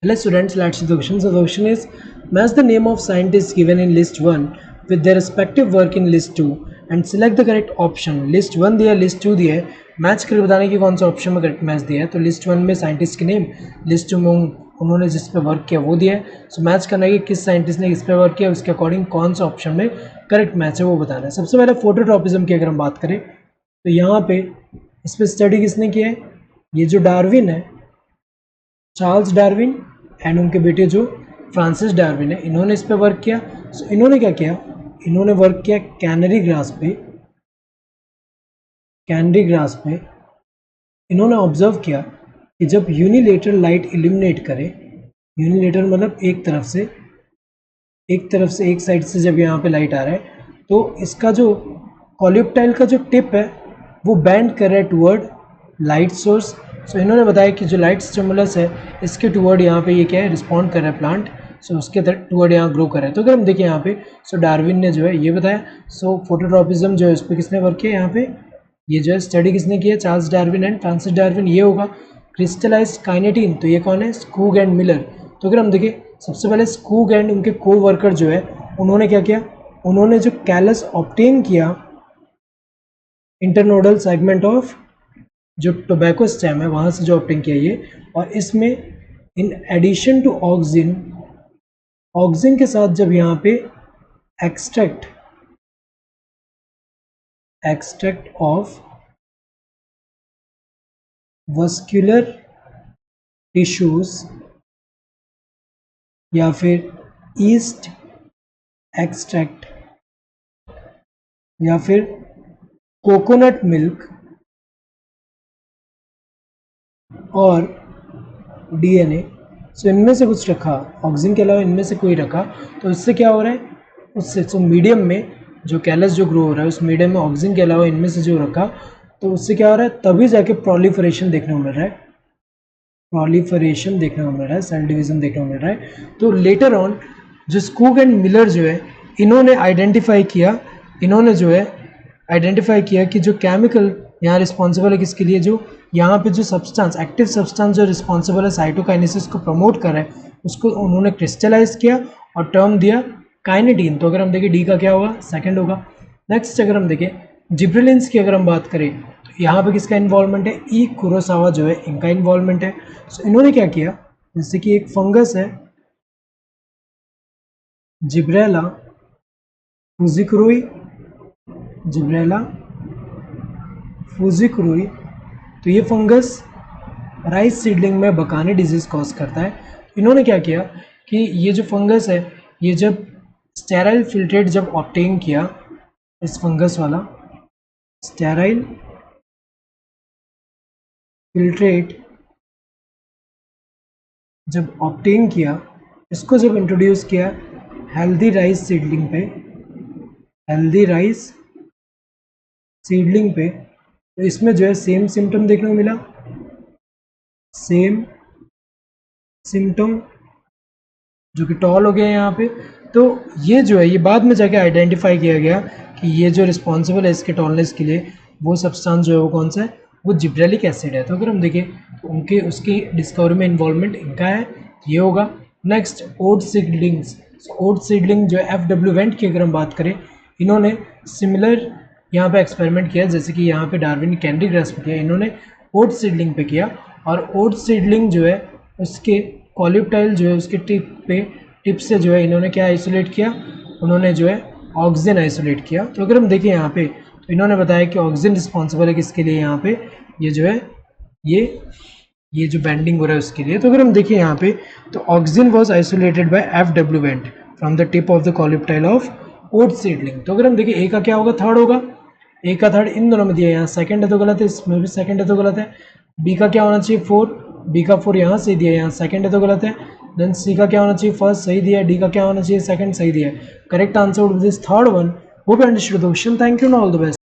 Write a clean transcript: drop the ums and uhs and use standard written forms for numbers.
Hello students, let's see the question. So the question is, match the name of scientists given in list 1 with their respective work in list 2 and select the correct option. List 1 दिया है, list 2 दिया है, match करके बताने की कौन सा option में करेक्ट मैच दिया है. तो लिस्ट 1 में साइंटिस्ट के नेम, लिस्ट 2 में उन्होंने जिस पे वर्क किया वो दिया है. सो मैच करना है कि किस साइंटिस्ट ने किस पे वर्क किया, उसके अकॉर्डिंग कौन सा ऑप्शन में करेक्ट मैच है वो बताना है. सबसे पहले फोटोट्रॉपिज्म की अगर हम बात करें तो यहाँ पे इस पर स्टडी किसने किया है, ये जो डार्विन है, चार्ल्स डार्विन एंड उनके बेटे जो फ्रांसिस डार्विन है, इन्होंने इस पे वर्क किया. सो इन्होंने क्या किया, इन्होंने वर्क किया कैनरी ग्रास पे. कैनरी ग्रास पे इन्होंने ऑब्जर्व किया कि जब यूनिलेटरल लाइट इल्यूमिनेट करे, यूनिलेटरल मतलब एक तरफ से एक साइड से जब यहाँ पे लाइट आ रहा है तो इसका जो कॉलिप्टाइल का जो टिप है वो बेंड कर रहा है टुवर्ड लाइट सोर्स. सो इन्होंने बताया कि जो लाइट स्टिमुलस है इसके टुवर्ड यहाँ पे ये क्या है, रिस्पॉन्ड कर रहा है प्लांट. सो उसके टुवर्ड यहाँ ग्रो कर रहा है. तो अगर हम देखें यहाँ पे, सो डार्विन ने जो है ये बताया. सो फोटोट्रॉपिज्म जो है उस पर किसने वर्क किया, यहाँ पे ये जो है स्टडी किसने किया, Charles Darwin and Francis Darwin. ये होगा क्रिस्टलाइज्ड काइनेटिन, तो ये कौन है, स्कूग एंड मिलर. तो अगर हम देखें सबसे पहले स्कूग एंड उनके को वर्कर जो है उन्होंने क्या किया, उन्होंने जो कैलस ऑब्टेन किया इंटरनोडल सेगमेंट ऑफ जो टोबैको स्टेम है वहाँ से जो ऑब्टेन किया ये, और इसमें in addition to auxin, auxin के साथ जब यहाँ पे एक्सट्रैक्ट ऑफ वस्कुलर टिश्यूज या फिर ईस्ट एक्सट्रैक्ट या फिर कोकोनट मिल्क और डीएनए, सो इनमें से कुछ रखा, ऑक्सीजन के अलावा इनमें से कोई रखा, तो इससे क्या हो रहा है, उससे सो मीडियम में जो कैलस जो ग्रो हो रहा है उस मीडियम में ऑक्सीजन के अलावा इनमें से जो रखा, तो उससे क्या हो रहा है, तभी जाके प्रोलिफरेशन देखने को मिल रहा है, प्रोलिफरेशन देखने को मिल रहा है, सेल डिवीजन देखने को मिल रहा है. तो लेटर ऑन जो स्कूग एंड मिलर जो है इन्होंने आइडेंटिफाई किया कि जो केमिकल यहाँ रिस्पॉन्सिबल है किसके लिए, जो यहाँ पे जो सब्सटेंस, एक्टिव सब्सटेंस जो रिस्पॉन्सिबल है साइटोकाइनेसिस को प्रमोट कर रहा है, उसको उन्होंने क्रिस्टलाइज किया और टर्म दिया काइनेटीन. तो अगर हम देखें डी का क्या होगा, सेकंड होगा. नेक्स्ट अगर हम देखें जिब्रेलिन्स की अगर हम बात करें तो यहाँ पे किसका इन्वॉल्वमेंट है, ई कुरोसावा जो है इनका इन्वॉल्वमेंट है. सो इन्होंने क्या किया, जैसे कि एक फंगस है जिब्रेला फुजिकुरुई, तो ये फंगस राइस सीडलिंग में बकाने डिजीज कॉज करता है. इन्होंने क्या किया कि ये जो फंगस है ये जब स्टेराइल फिल्ट्रेट जब ऑब्टेन किया, इस फंगस वाला स्टेराइल फिल्ट्रेट जब ऑब्टेन किया, इसको जब इंट्रोड्यूस किया हेल्दी राइस सीडलिंग पे, तो इसमें जो है सेम सिम्टम देखने को मिला, सेम सिम्टम जो कि टॉल हो गया यहाँ पे. तो ये जो है ये बाद में जाके आइडेंटिफाई किया गया कि ये जो रिस्पॉन्सिबल है इसके टॉलनेस के लिए वो सब्सटेंस जो है वो कौन सा है, वो जिब्रेलिक एसिड है. तो अगर हम देखें तो उसकी डिस्कवरी में इन्वॉल्वमेंट इनका है, ये होगा. नेक्स्ट ओट सीडलिंग जो है FW वेंट की अगर हम बात करें, इन्होंने सिमिलर यहाँ पे एक्सपेरिमेंट किया जैसे कि यहाँ पे डार्विन ने कैनरी ग्रास पे किया, इन्होंने ओट सीडलिंग पे किया. और ओट सीडलिंग जो है उसके कॉलिप्टाइल जो है उसके टिप से जो है इन्होंने क्या आइसोलेट किया, उन्होंने जो है ऑक्सीजन आइसोलेट किया. तो अगर हम देखें यहाँ पे तो इन्होंने बताया कि ऑक्सीजन रिस्पॉन्सिबल है किसके लिए, यहाँ पे ये जो है ये जो बेंडिंग हो रहा है उसके लिए. तो अगर हम देखें यहाँ पे तो oxygen was isolated by FW Went from the tip of the coleoptile of oat seedling. तो अगर हम देखें ए का क्या होगा, थर्ड होगा, ए का थर्ड इन दोनों में दिया, यहाँ सेकंड है तो गलत है, इसमें भी सेकंड है तो गलत है. बी का क्या होना चाहिए, 4, बी का 4 यहाँ से दिया, यहाँ सेकंड है तो गलत है. देन सी का क्या होना चाहिए, फर्स्ट सही दिया, डी का क्या होना चाहिए, सेकंड सही दिया. Correct answer would be this third one. Hope you understood the question. Thank you and all the best.